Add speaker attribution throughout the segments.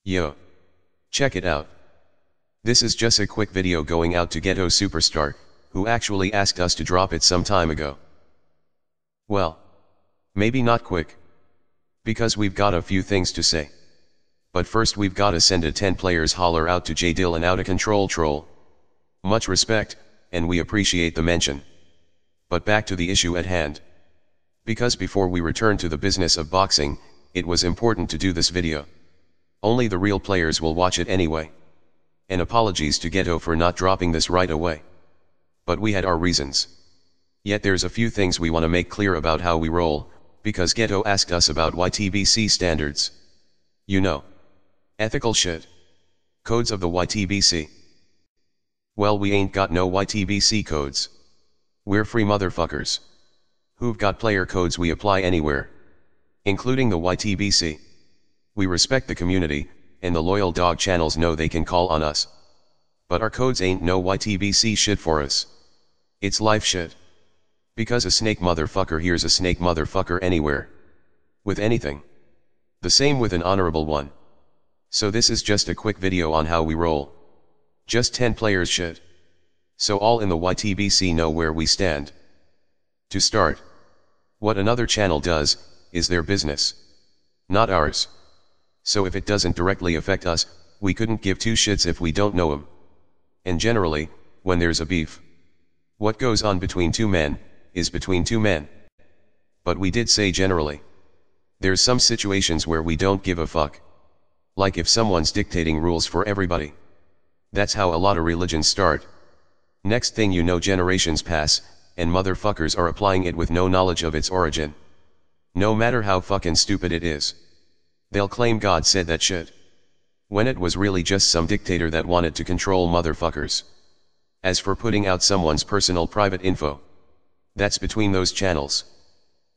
Speaker 1: Yo. Check it out. This is just a quick video going out to Ghetto Superstar, who actually asked us to drop it some time ago. Well, maybe not quick, because we've got a few things to say. But first we've gotta send a 10 players holler out to J Dill and Outta Control Troll. Much respect, and we appreciate the mention. But back to the issue at hand. Because before we return to the business of boxing, it was important to do this video. Only the real players will watch it anyway. And apologies to Ghetto for not dropping this right away. But we had our reasons. Yet there's a few things we want to make clear about how we roll, because Ghetto asked us about YTBC standards. You know. Ethical shit. Codes of the YTBC. Well, we ain't got no YTBC codes. We're free motherfuckers. Who've got player codes we apply anywhere. Including the YTBC. We respect the community, and the loyal dog channels know they can call on us. But our codes ain't no YTBC shit for us. It's life shit. Because a snake motherfucker hears a snake motherfucker anywhere. With anything. The same with an honorable one. So this is just a quick video on how we roll. Just 10 players shit. So all in the YTBC know where we stand. To start. What another channel does, is their business. Not ours. So if it doesn't directly affect us, we couldn't give two shits if we don't know them. And generally, when there's a beef, what goes on between two men, is between two men. But we did say generally. There's some situations where we don't give a fuck. Like if someone's dictating rules for everybody. That's how a lot of religions start. Next thing you know, generations pass, and motherfuckers are applying it with no knowledge of its origin. No matter how fucking stupid it is. They'll claim God said that shit. When it was really just some dictator that wanted to control motherfuckers. As for putting out someone's personal private info, that's between those channels.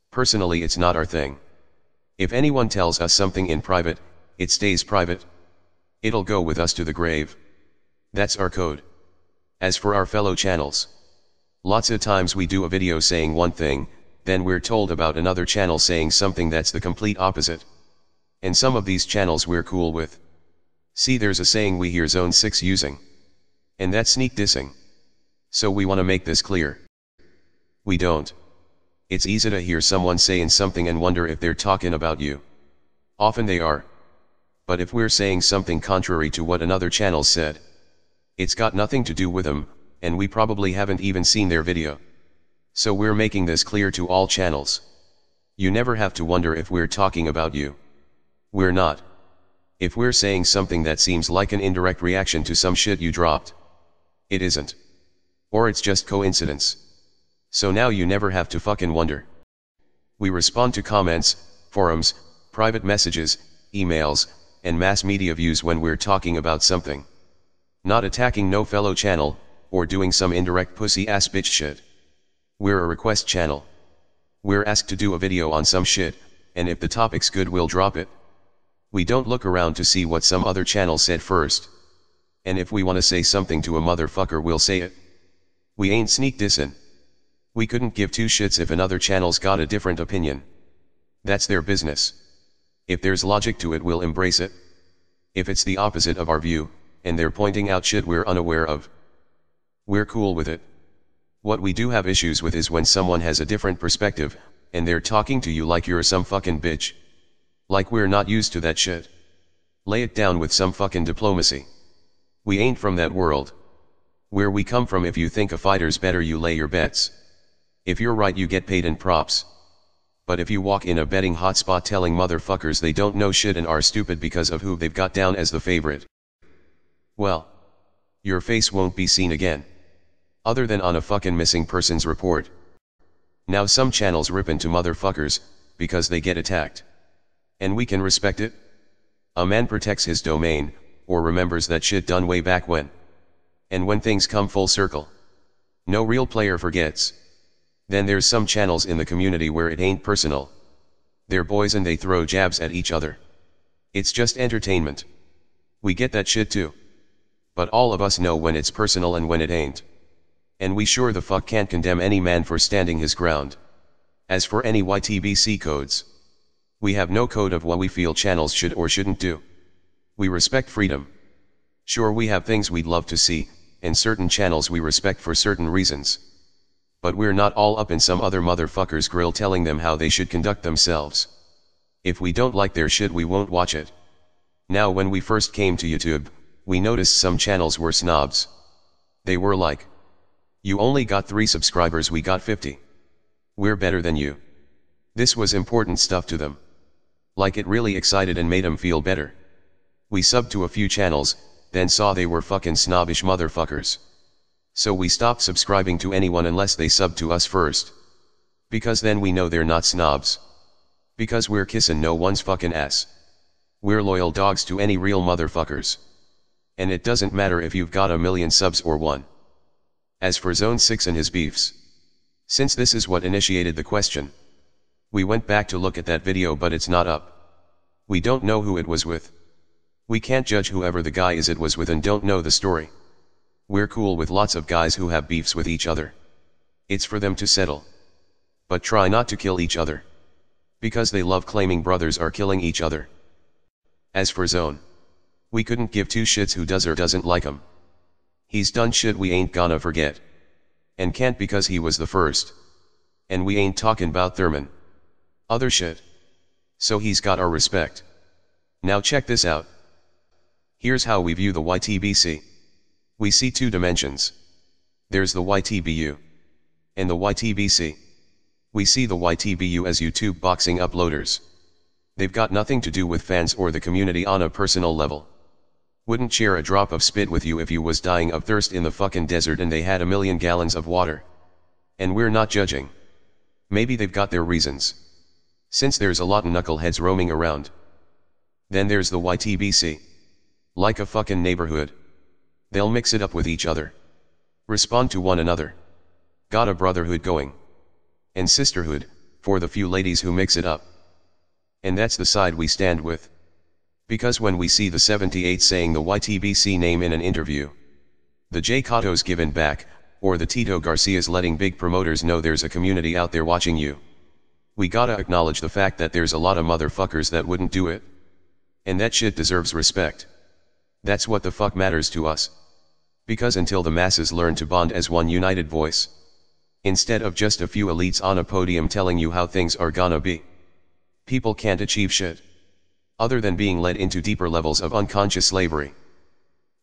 Speaker 1: Personally, it's not our thing. If anyone tells us something in private, it stays private. It'll go with us to the grave. That's our code. As for our fellow channels, lots of times we do a video saying one thing, then we're told about another channel saying something that's the complete opposite. And some of these channels we're cool with. See, there's a saying we hear Zone 6 using. And that's sneak dissing. So we want to make this clear. We don't. It's easy to hear someone saying something and wonder if they're talking about you. Often they are. But if we're saying something contrary to what another channel said, it's got nothing to do with them, and we probably haven't even seen their video. So we're making this clear to all channels. You never have to wonder if we're talking about you. We're not. If we're saying something that seems like an indirect reaction to some shit you dropped, it isn't. Or it's just coincidence. So now you never have to fucking wonder. We respond to comments, forums, private messages, emails, and mass media views when we're talking about something. Not attacking no fellow channel, or doing some indirect pussy ass bitch shit. We're a request channel. We're asked to do a video on some shit, and if the topic's good we'll drop it. We don't look around to see what some other channel said first. And if we wanna say something to a motherfucker we'll say it. We ain't sneak dissin'. We couldn't give two shits if another channel's got a different opinion. That's their business. If there's logic to it we'll embrace it. If it's the opposite of our view, and they're pointing out shit we're unaware of, we're cool with it. What we do have issues with is when someone has a different perspective, and they're talking to you like you're some fucking bitch. Like we're not used to that shit. Lay it down with some fucking diplomacy. We ain't from that world. Where we come from, if you think a fighter's better you lay your bets. If you're right you get paid and props. But if you walk in a betting hotspot telling motherfuckers they don't know shit and are stupid because of who they've got down as the favorite, well, your face won't be seen again. Other than on a fucking missing persons report. Now some channels rip into motherfuckers, because they get attacked. And we can respect it. A man protects his domain, or remembers that shit done way back when. And when things come full circle, no real player forgets. Then there's some channels in the community where it ain't personal. They're boys and they throw jabs at each other. It's just entertainment. We get that shit too. But all of us know when it's personal and when it ain't. And we sure the fuck can't condemn any man for standing his ground. As for any YTBC codes, we have no code of what we feel channels should or shouldn't do. We respect freedom. Sure, we have things we'd love to see, and certain channels we respect for certain reasons. But we're not all up in some other motherfucker's grill telling them how they should conduct themselves. If we don't like their shit, we won't watch it. Now, when we first came to YouTube, we noticed some channels were snobs. They were like, "You only got 3 subscribers, we got 50. We're better than you." This was important stuff to them. Like, it really excited and made them feel better. We subbed to a few channels, then saw they were fucking snobbish motherfuckers. So we stopped subscribing to anyone unless they subbed to us first. Because then we know they're not snobs. Because we're kissing no one's fucking ass. We're loyal dogs to any real motherfuckers. And it doesn't matter if you've got 1,000,000 subs or 1. As for Zone 6 and his beefs, since this is what initiated the question, we went back to look at that video, but it's not up. We don't know who it was with. We can't judge whoever the guy is it was with and don't know the story. We're cool with lots of guys who have beefs with each other. It's for them to settle. But try not to kill each other. Because they love claiming brothers are killing each other. As for Zone, we couldn't give 2 shits who does or doesn't like him. He's done shit we ain't gonna forget. And can't, because he was the first. And we ain't talking about Thurman. Other shit. So he's got our respect. Now check this out. Here's how we view the YTBC. We see 2 dimensions. There's the YTBU. And the YTBC. We see the YTBU as YouTube boxing uploaders. They've got nothing to do with fans or the community on a personal level. Wouldn't share a drop of spit with you if you was dying of thirst in the fucking desert and they had 1,000,000 gallons of water. And we're not judging. Maybe they've got their reasons. Since there's a lot of knuckleheads roaming around. Then there's the YTBC. Like a fucking neighborhood. They'll mix it up with each other. Respond to one another. Got a brotherhood going. And sisterhood, for the few ladies who mix it up. And that's the side we stand with. Because when we see the 78 saying the YTBC name in an interview, the J Cotto's giving back, or the Tito Garcia's letting big promoters know there's a community out there watching you, we gotta acknowledge the fact that there's a lot of motherfuckers that wouldn't do it. And that shit deserves respect. That's what the fuck matters to us. Because until the masses learn to bond as one united voice, instead of just a few elites on a podium telling you how things are gonna be, people can't achieve shit. Other than being led into deeper levels of unconscious slavery.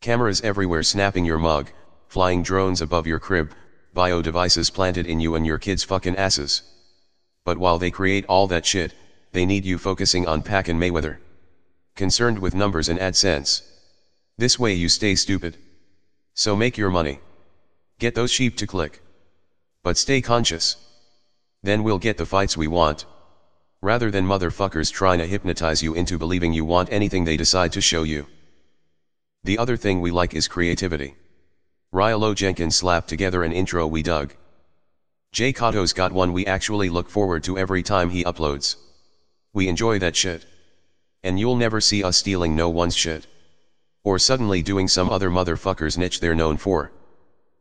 Speaker 1: Cameras everywhere snapping your mug, flying drones above your crib, bio devices planted in you and your kids' fucking asses. But while they create all that shit, they need you focusing on Pac and Mayweather. Concerned with numbers and AdSense. This way you stay stupid. So make your money. Get those sheep to click. But stay conscious. Then we'll get the fights we want. Rather than motherfuckers trying to hypnotize you into believing you want anything they decide to show you. The other thing we like is creativity. Rylo Jenkins slapped together an intro we dug. J Cotto's got one we actually look forward to every time he uploads. We enjoy that shit. And you'll never see us stealing no one's shit. Or suddenly doing some other motherfucker's niche they're known for.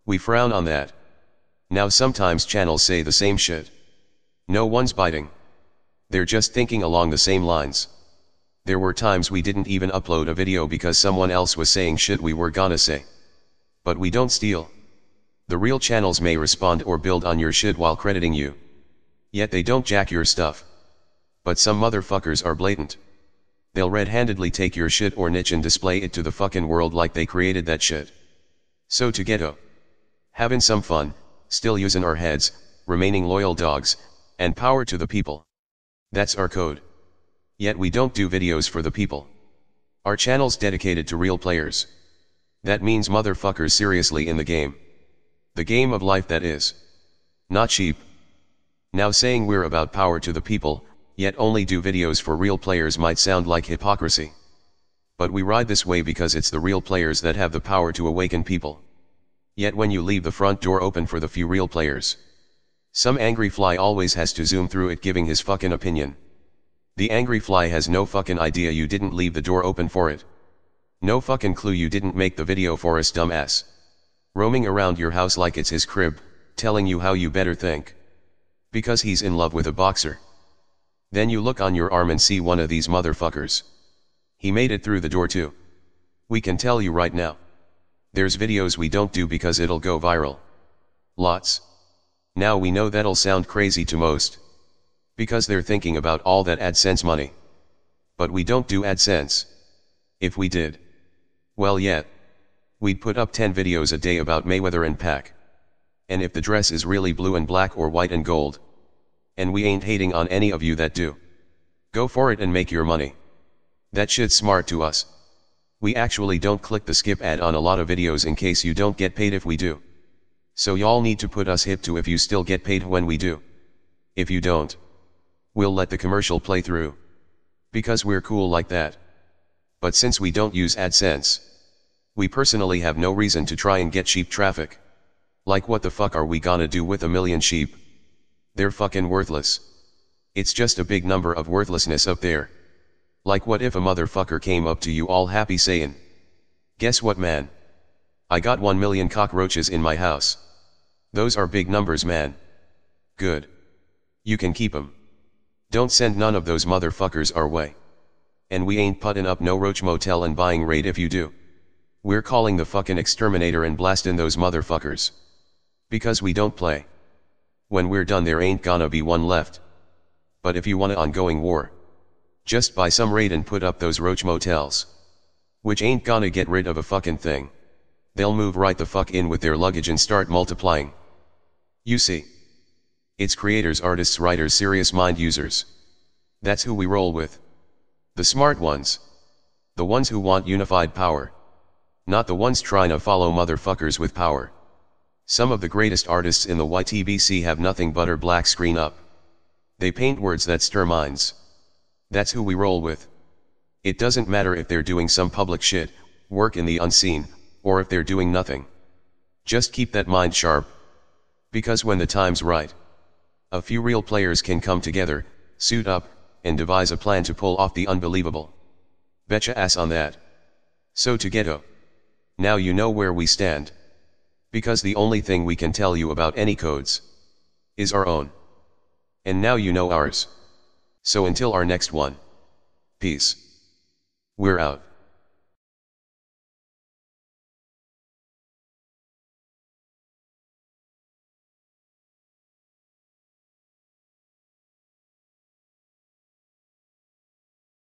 Speaker 1: We frown on that. Now sometimes channels say the same shit. No one's biting. They're just thinking along the same lines. There were times we didn't even upload a video because someone else was saying shit we were gonna say. But we don't steal. The real channels may respond or build on your shit while crediting you. Yet they don't jack your stuff. But some motherfuckers are blatant. They'll red-handedly take your shit or niche and display it to the fucking world like they created that shit. So to Ghetto. Having some fun, still using our heads, remaining loyal dogs, and power to the people. That's our code. Yet we don't do videos for the people. Our channel's dedicated to real players. That means motherfuckers seriously in the game. The game of life, that is. Not cheap. Now saying we're about power to the people, yet only do videos for real players might sound like hypocrisy. But we ride this way because it's the real players that have the power to awaken people. Yet when you leave the front door open for the few real players, some angry fly always has to zoom through it giving his fucking opinion. The angry fly has no fucking idea you didn't leave the door open for it. No fucking clue you didn't make the video for us, dumbass. Roaming around your house like it's his crib, telling you how you better think. Because he's in love with a boxer. Then you look on your arm and see one of these motherfuckers. He made it through the door too. We can tell you right now. There's videos we don't do because it'll go viral. Lots. Now we know that'll sound crazy to most. Because they're thinking about all that AdSense money. But we don't do AdSense. If we did. Well yeah. We'd put up 10 videos a day about Mayweather and Pac. And if the dress is really blue and black or white and gold. And we ain't hating on any of you that do. Go for it and make your money. That shit's smart to us. We actually don't click the skip ad on a lot of videos in case you don't get paid if we do. So y'all need to put us hip to if you still get paid when we do. If you don't, we'll let the commercial play through. Because we're cool like that. But since we don't use AdSense, we personally have no reason to try and get cheap traffic. Like what the fuck are we gonna do with 1 million sheep? They're fucking worthless. It's just a big number of worthlessness up there. Like what if a motherfucker came up to you all happy saying, "Guess what man? I got 1 million cockroaches in my house. Those are big numbers man. Good. You can keep 'em. Don't send none of those motherfuckers our way. And we ain't putting up no roach motel and buying raid if you do. We're calling the fucking exterminator and blasting those motherfuckers. Because we don't play. When we're done there ain't gonna be one left. But if you want an ongoing war, just buy some raid and put up those roach motels. Which ain't gonna get rid of a fucking thing. They'll move right the fuck in with their luggage and start multiplying. You see. It's creators, artists, writers, serious mind users. That's who we roll with. The smart ones. The ones who want unified power. Not the ones trying to follow motherfuckers with power. Some of the greatest artists in the YTBC have nothing but a black screen up. They paint words that stir minds. That's who we roll with. It doesn't matter if they're doing some public shit, work in the unseen, or if they're doing nothing. Just keep that mind sharp. Because when the time's right, a few real players can come together, suit up, and devise a plan to pull off the unbelievable. Betcha ass on that. So to Ghetto. Now you know where we stand. Because the only thing we can tell you about any codes is our own. And now you know ours. So until our next one. Peace. We're out.